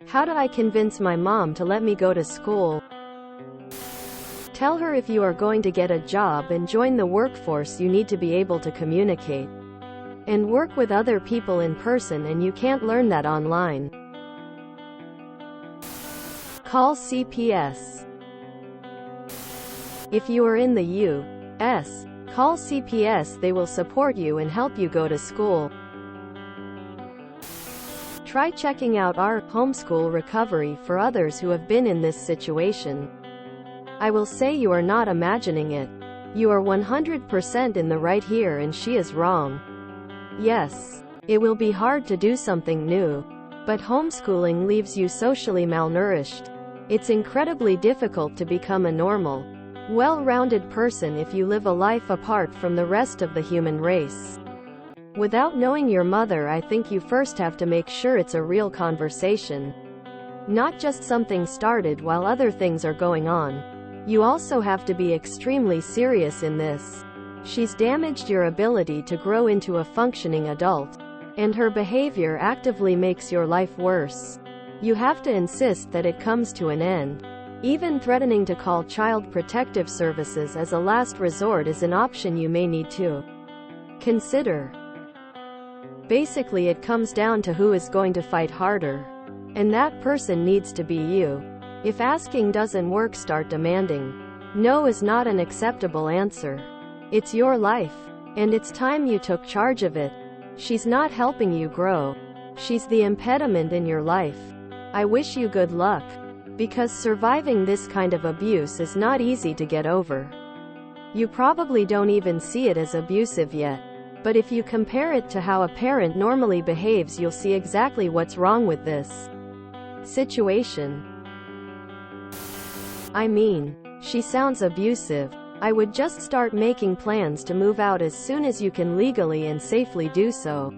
How do I convince my mom to let me go to school? Tell her if you are going to get a job and join the workforce, you need to be able to communicate and work with other people in person, and you can't learn that online. Call CPS. If you are in the U.S., call CPS. They will support you and help you go to school. Try checking out our homeschool recovery for others who have been in this situation. I will say you are not imagining it. You are 100% in the right here and she is wrong. Yes, it will be hard to do something new, but homeschooling leaves you socially malnourished. It's incredibly difficult to become a normal, well-rounded person if you live a life apart from the rest of the human race. Without knowing your mother, I think you first have to make sure it's a real conversation, not just something started while other things are going on. You also have to be extremely serious in this. She's damaged your ability to grow into a functioning adult, and her behavior actively makes your life worse. You have to insist that it comes to an end. Even threatening to call Child Protective Services as a last resort is an option you may need to consider. Basically, it comes down to who is going to fight harder. And that person needs to be you. If asking doesn't work, start demanding. No is not an acceptable answer. It's your life, and it's time you took charge of it. She's not helping you grow. She's the impediment in your life. I wish you good luck, because surviving this kind of abuse is not easy to get over. You probably don't even see it as abusive yet, but if you compare it to how a parent normally behaves, you'll see exactly what's wrong with this situation. I mean, she sounds abusive. I would just start making plans to move out as soon as you can legally and safely do so.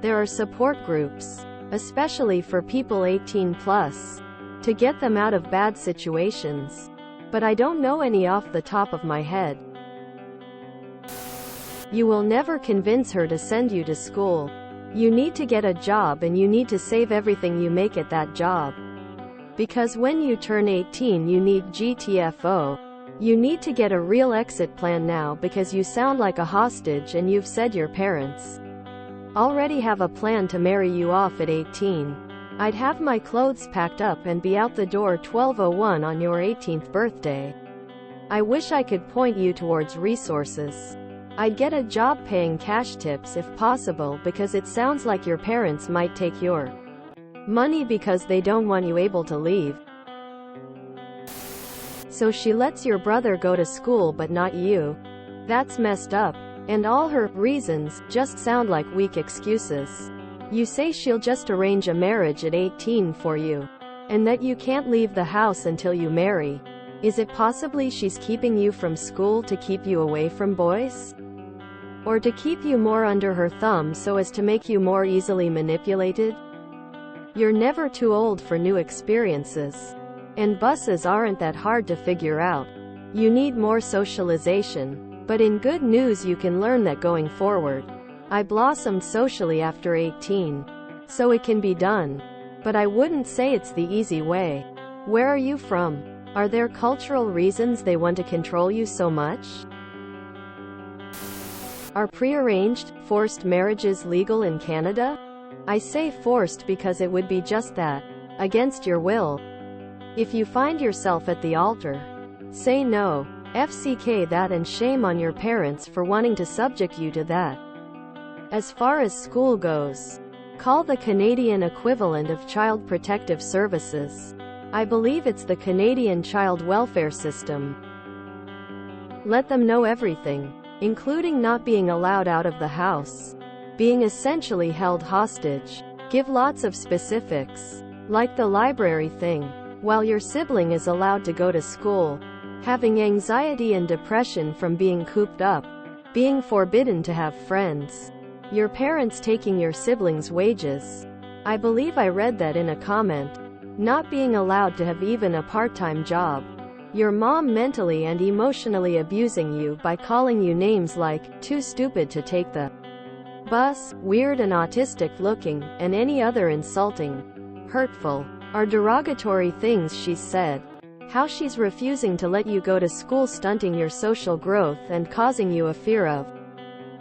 There are support groups, especially for people 18 plus, to get them out of bad situations. But I don't know any off the top of my head. You will never convince her to send you to school. You need to get a job, and you need to save everything you make at that job. Because when you turn 18 you need GTFO. You need to get a real exit plan now, because you sound like a hostage and you've said your parents already have a plan to marry you off at 18. I'd have my clothes packed up and be out the door 12:01 on your 18th birthday. I wish I could point you towards resources. I'd get a job paying cash tips if possible, because it sounds like your parents might take your money because they don't want you able to leave. So she lets your brother go to school but not you. That's messed up. And all her reasons just sound like weak excuses. You say she'll just arrange a marriage at 18 for you, and that you can't leave the house until you marry. Is it possibly she's keeping you from school to keep you away from boys? Or to keep you more under her thumb so as to make you more easily manipulated? You're never too old for new experiences. And buses aren't that hard to figure out. You need more socialization. But in good news, you can learn that going forward. I blossomed socially after 18. So it can be done. But I wouldn't say it's the easy way. Where are you from? Are there cultural reasons they want to control you so much? Are prearranged, forced marriages legal in Canada? I say forced because it would be just that. Against your will. If you find yourself at the altar, say no. FCK that, and shame on your parents for wanting to subject you to that. As far as school goes, call the Canadian equivalent of Child Protective Services. I believe it's the Canadian Child Welfare System. Let them know everything, including not being allowed out of the house, being essentially held hostage. Give lots of specifics, like the library thing. While your sibling is allowed to go to school, having anxiety and depression from being cooped up, being forbidden to have friends, your parents taking your siblings' wages. I believe I read that in a comment. Not being allowed to have even a part-time job. Your mom mentally and emotionally abusing you by calling you names like, too stupid to take the bus, weird and autistic looking, and any other insulting, hurtful, are derogatory things she's said. How she's refusing to let you go to school, stunting your social growth and causing you a fear of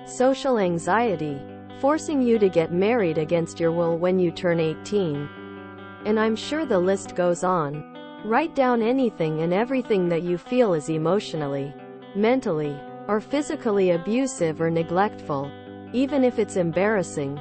social anxiety, forcing you to get married against your will when you turn 18. And I'm sure the list goes on. Write down anything and everything that you feel is emotionally, mentally, or physically abusive or neglectful, even if it's embarrassing.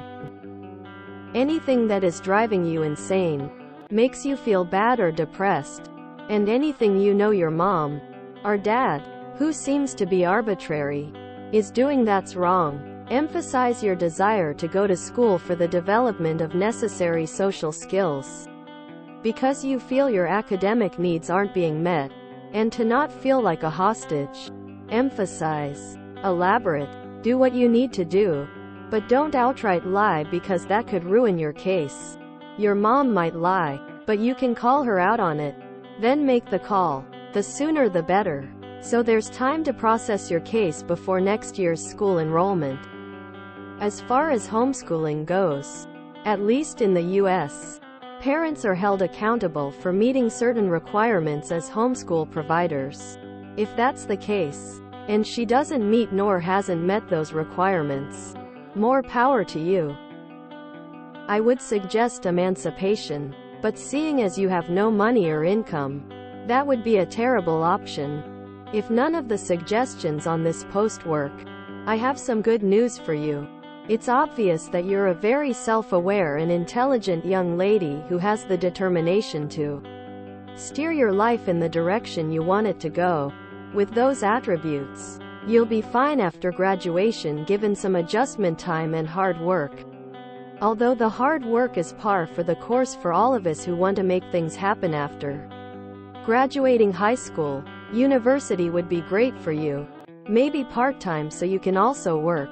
Anything that is driving you insane, makes you feel bad or depressed, and anything you know your mom or dad, who seems to be arbitrary, is doing that's wrong. Emphasize your desire to go to school for the development of necessary social skills, because you feel your academic needs aren't being met, and to not feel like a hostage. Emphasize. Elaborate. Do what you need to do, but don't outright lie, because that could ruin your case. Your mom might lie, but you can call her out on it. Then make the call. The sooner the better, so there's time to process your case before next year's school enrollment. As far as homeschooling goes, at least in the U.S., parents are held accountable for meeting certain requirements as homeschool providers. If that's the case, and she doesn't meet nor hasn't met those requirements, more power to you. I would suggest emancipation, but seeing as you have no money or income, that would be a terrible option. If none of the suggestions on this post work, I have some good news for you. It's obvious that you're a very self-aware and intelligent young lady who has the determination to steer your life in the direction you want it to go. With those attributes, you'll be fine after graduation given some adjustment time and hard work. Although the hard work is par for the course for all of us who want to make things happen after graduating high school. University would be great for you. Maybe part-time so you can also work.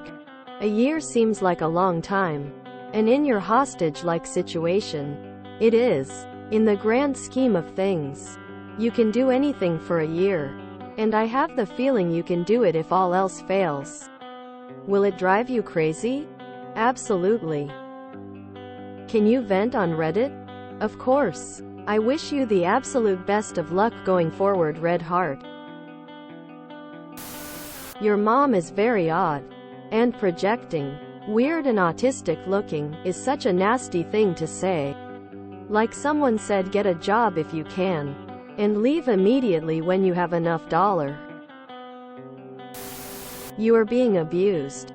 A year seems like a long time. And in your hostage-like situation, it is. In the grand scheme of things, you can do anything for a year. And I have the feeling you can do it if all else fails. Will it drive you crazy? Absolutely. Can you vent on Reddit? Of course. I wish you the absolute best of luck going forward, Red Heart. Your mom is very odd. And projecting, weird and autistic looking, is such a nasty thing to say. Like someone said, get a job if you can, and leave immediately when you have enough dollar. You are being abused.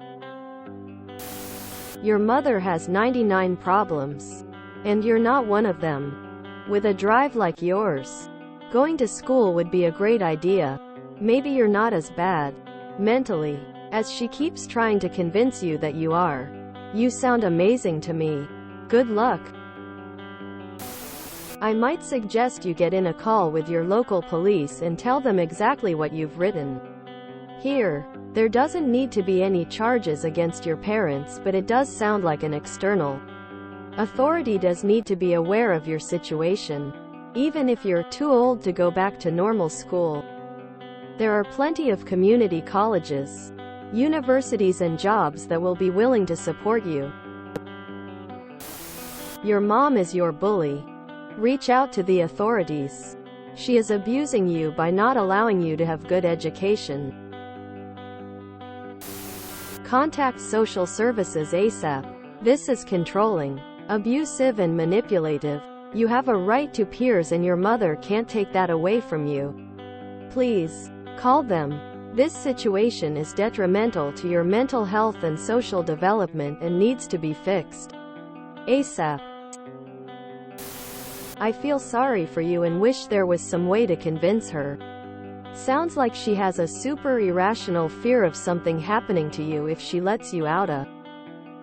Your mother has 99 problems, and you're not one of them. With a drive like yours, going to school would be a great idea. Maybe you're not as bad, mentally, as she keeps trying to convince you that you are. You sound amazing to me. Good luck. I might suggest you get in a call with your local police and tell them exactly what you've written. Here, there doesn't need to be any charges against your parents, but it does sound like an external authority does need to be aware of your situation, even if you're too old to go back to normal school. There are plenty of community colleges, universities and jobs that will be willing to support you. Your mom is your bully. Reach out to the authorities. She is abusing you by not allowing you to have good education. Contact social services ASAP. This is controlling, abusive and manipulative. You have a right to peers and your mother can't take that away from you. Please, call them. This situation is detrimental to your mental health and social development and needs to be fixed ASAP. I feel sorry for you and wish there was some way to convince her. Sounds like she has a super irrational fear of something happening to you if she lets you out of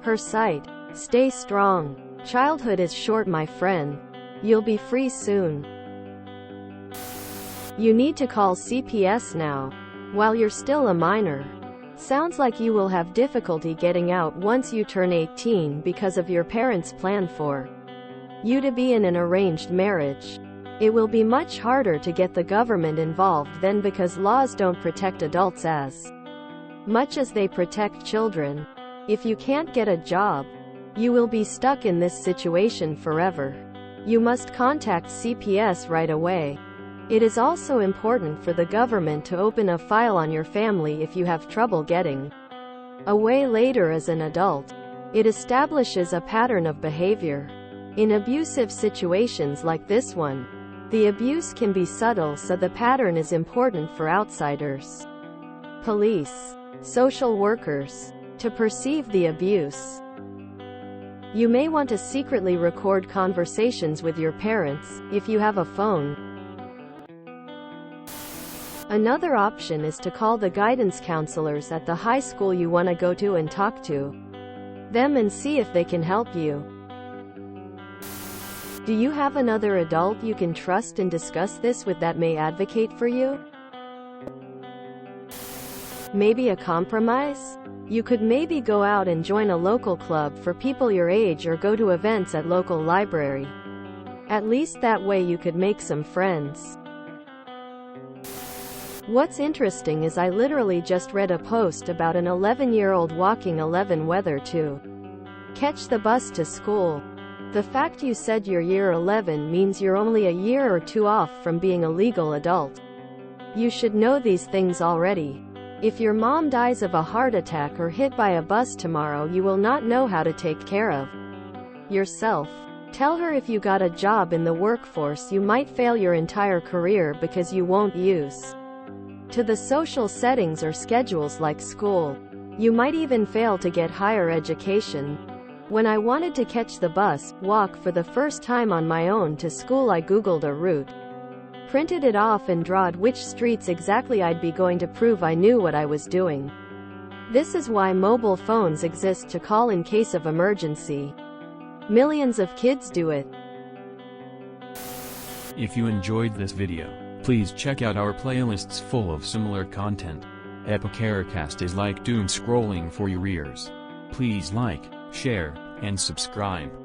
her sight. Stay strong. Childhood is short, my friend. You'll be free soon. You need to call CPS now, while you're still a minor. Sounds like you will have difficulty getting out once you turn 18 because of your parents' plan for you to be in an arranged marriage. It will be much harder to get the government involved then, because laws don't protect adults as much as they protect children. If you can't get a job, you will be stuck in this situation forever. You must contact CPS right away. It is also important for the government to open a file on your family if you have trouble getting away later as an adult. It establishes a pattern of behavior. In abusive situations like this one, the abuse can be subtle, so the pattern is important for outsiders, police, social workers, to perceive the abuse. You may want to secretly record conversations with your parents, if you have a phone. Another option is to call the guidance counselors at the high school you want to go to and talk to them and see if they can help you. Do you have another adult you can trust and discuss this with that may advocate for you? Maybe a compromise? You could maybe go out and join a local club for people your age or go to events at local library. At least that way you could make some friends. What's interesting is I literally just read a post about an 11-year-old walking 11 weather to catch the bus to school. The fact you said you're year 11 means you're only a year or two off from being a legal adult. You should know these things already. If your mom dies of a heart attack or hit by a bus tomorrow, you will not know how to take care of yourself. Tell her if you got a job in the workforce you might fail your entire career because you won't use to the social settings or schedules like school. You might even fail to get higher education. When I wanted to catch the bus, walk for the first time on my own to school, I googled a route, printed it off and drawed which streets exactly I'd be going to prove I knew what I was doing. This is why mobile phones exist, to call in case of emergency. Millions of kids do it. If you enjoyed this video, please check out our playlists full of similar content. TooAfraidToAsk is like doom scrolling for your ears. Please like, share, and subscribe.